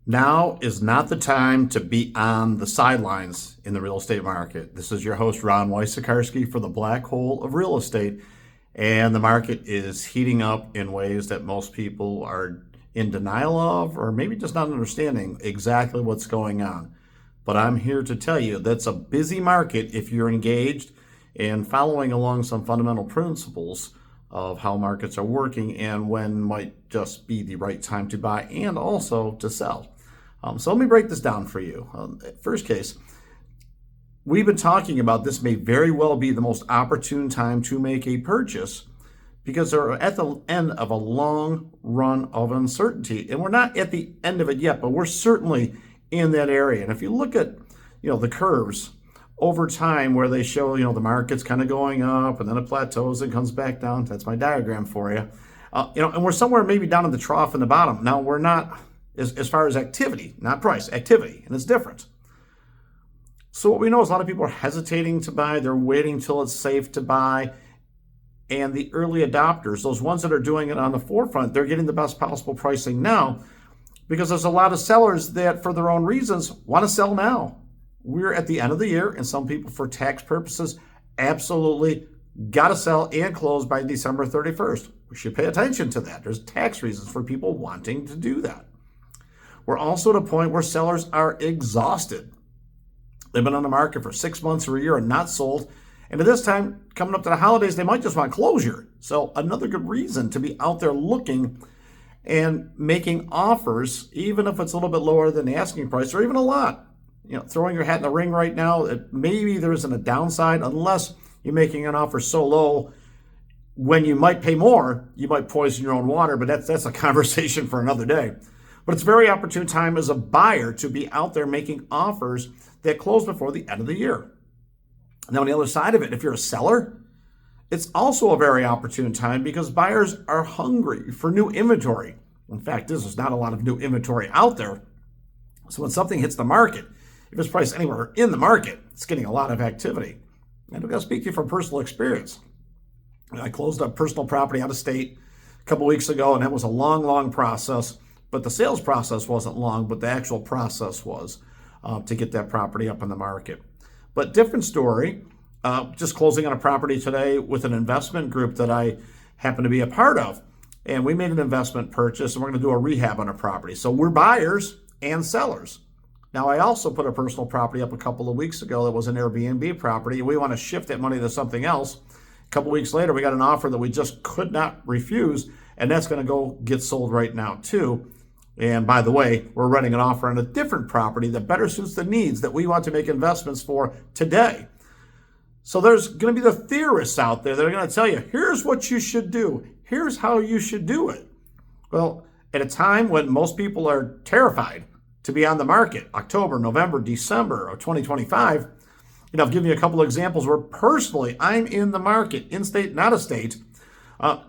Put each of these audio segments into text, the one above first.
Now is not the time to be on the sidelines in the real estate market. This is your host, Ron Wysakarski, for the Black Hole of Real Estate. And the market is heating up in ways that most people are in denial of, or maybe just not understanding exactly what's going on. But I'm here to tell you that's a busy market if you're engaged in following along some fundamental principles of how markets are working and when might just be the right time to buy and also to sell. So let me break this down for you. First case, we've been talking about this may very well be the most opportune time to make a purchase because they're at the end of a long run of uncertainty. And we're not at the end of it yet, but we're certainly in that area. And if you look at, the curves over time where they show, the market's kind of going up and then it plateaus and comes back down. That's my diagram for you. And we're somewhere maybe down in the trough in the bottom. Now we're not, as far as activity, not price, activity, and it's different. So what we know is a lot of people are hesitating to buy. They're waiting till it's safe to buy. And the early adopters, those ones that are doing it on the forefront, they're getting the best possible pricing now because there's a lot of sellers that, for their own reasons, want to sell now. We're at the end of the year, and some people, for tax purposes, absolutely got to sell and close by December 31st. We should pay attention to that. There's tax reasons for people wanting to do that. We're also at a point where sellers are exhausted. They've been on the market for 6 months or a year and not sold. And at this time, coming up to the holidays, they might just want closure. So another good reason to be out there looking and making offers, even if it's a little bit lower than the asking price or even a lot. Throwing your hat in the ring right now, maybe there isn't a downside unless you're making an offer so low when you might pay more, you might poison your own water, but that's a conversation for another day. But it's a very opportune time as a buyer to be out there making offers that close before the end of the year. Now, on the other side of it, if you're a seller, it's also a very opportune time because buyers are hungry for new inventory. In fact, there's not a lot of new inventory out there. So when something hits the market, if it's priced anywhere in the market, it's getting a lot of activity. And I'm going to speak to you from personal experience. I closed a personal property out of state a couple weeks ago, and that was a long, long process. But the sales process wasn't long, but the actual process was to get that property up on the market. But different story, just closing on a property today with an investment group that I happen to be a part of. And we made an investment purchase, and we're going to do a rehab on a property. So we're buyers and sellers. Now, I also put a personal property up a couple of weeks ago that was an Airbnb property. We want to shift that money to something else. A couple weeks later, we got an offer that we just could not refuse, and that's going to go get sold right now, too. And by the way, we're running an offer on a different property that better suits the needs that we want to make investments for today. So there's going to be the theorists out there that are going to tell you, here's what you should do. Here's how you should do it. Well, at a time when most people are terrified to be on the market, October, November, December of 2025, I've given you a couple of examples where personally I'm in the market, in-state and out-of-state,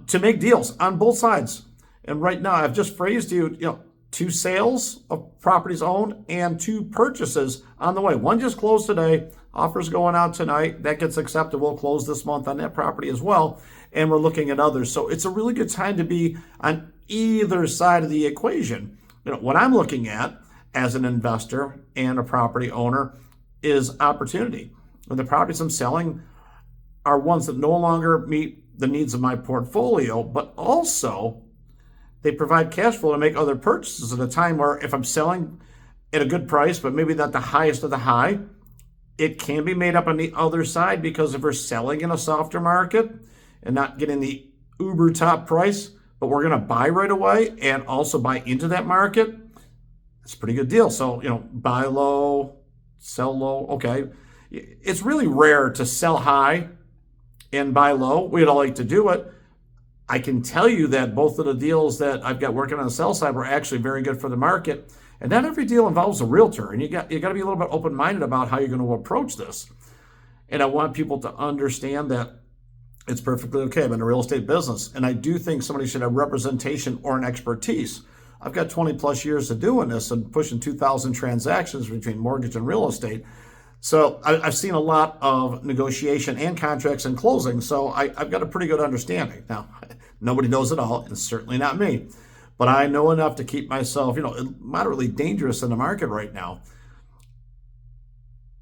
to make deals on both sides. And right now I've just phrased you, 2 sales of properties owned and 2 purchases on the way. One just closed today. Offers going out tonight. That gets accepted. We'll close this month on that property as well. And we're looking at others. So it's a really good time to be on either side of the equation. What I'm looking at as an investor and a property owner is opportunity. And the properties I'm selling are ones that no longer meet the needs of my portfolio, but also they provide cash flow to make other purchases at a time where if I'm selling at a good price, but maybe not the highest of the high, it can be made up on the other side because if we're selling in a softer market and not getting the uber top price, but we're going to buy right away and also buy into that market, it's a pretty good deal. So, buy low, sell low. Okay. It's really rare to sell high and buy low. We'd all like to do it. I can tell you that both of the deals that I've got working on the sell side were actually very good for the market. And not every deal involves a realtor. And you got to be a little bit open-minded about how you're going to approach this. And I want people to understand that it's perfectly okay. I'm in the real estate business. And I do think somebody should have representation or an expertise. I've got 20 plus years of doing this and pushing 2,000 transactions between mortgage and real estate. So I've seen a lot of negotiation and contracts and closing. So I've got a pretty good understanding. Now, nobody knows it all, and certainly not me. but I know enough to keep myself, moderately dangerous in the market right now.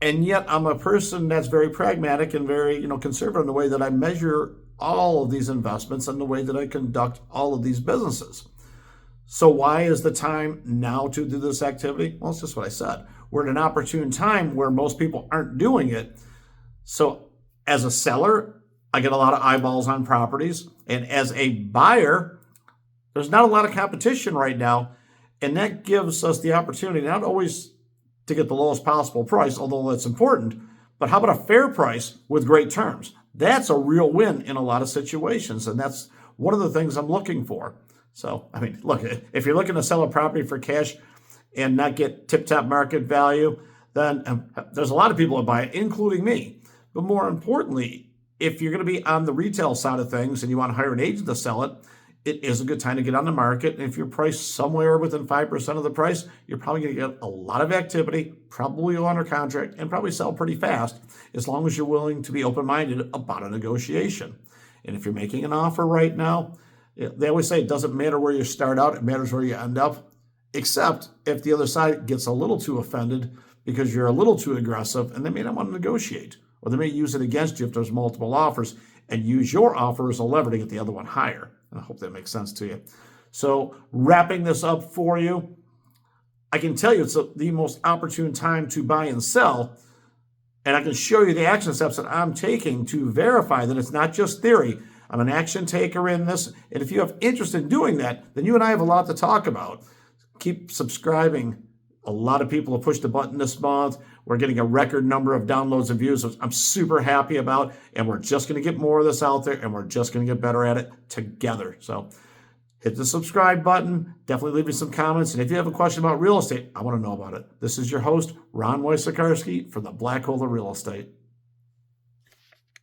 And yet I'm a person that's very pragmatic and very, conservative in the way that I measure all of these investments and the way that I conduct all of these businesses. So why is the time now to do this activity? Well, it's just what I said. We're at an opportune time where most people aren't doing it. So as a seller, I get a lot of eyeballs on properties. And as a buyer, there's not a lot of competition right now. And that gives us the opportunity not always to get the lowest possible price, although that's important, but how about a fair price with great terms? That's a real win in a lot of situations. And that's one of the things I'm looking for. So, look, if you're looking to sell a property for cash and not get tip-top market value, then there's a lot of people that buy it, including me. But more importantly, if you're going to be on the retail side of things and you want to hire an agent to sell it, it is a good time to get on the market. And if you're priced somewhere within 5% of the price, you're probably going to get a lot of activity, probably go under contract, and probably sell pretty fast, as long as you're willing to be open-minded about a negotiation. And if you're making an offer right now, they always say it doesn't matter where you start out, it matters where you end up, except if the other side gets a little too offended because you're a little too aggressive, and they may not want to negotiate, or they may use it against you if there's multiple offers and use your offer as a lever to get the other one higher. And I hope that makes sense to you. So wrapping this up for you, I can tell you it's the most opportune time to buy and sell. And I can show you the action steps that I'm taking to verify that it's not just theory. I'm an action taker in this. And if you have interest in doing that, then you and I have a lot to talk about. Keep subscribing. A lot of people have pushed the button this month. We're getting a record number of downloads and views, which I'm super happy about. And we're just going to get more of this out there, and we're just going to get better at it together. So hit the subscribe button. Definitely leave me some comments. And if you have a question about real estate, I want to know about it. This is your host, Ron Wojciechowski, for the Black Hole of Real Estate.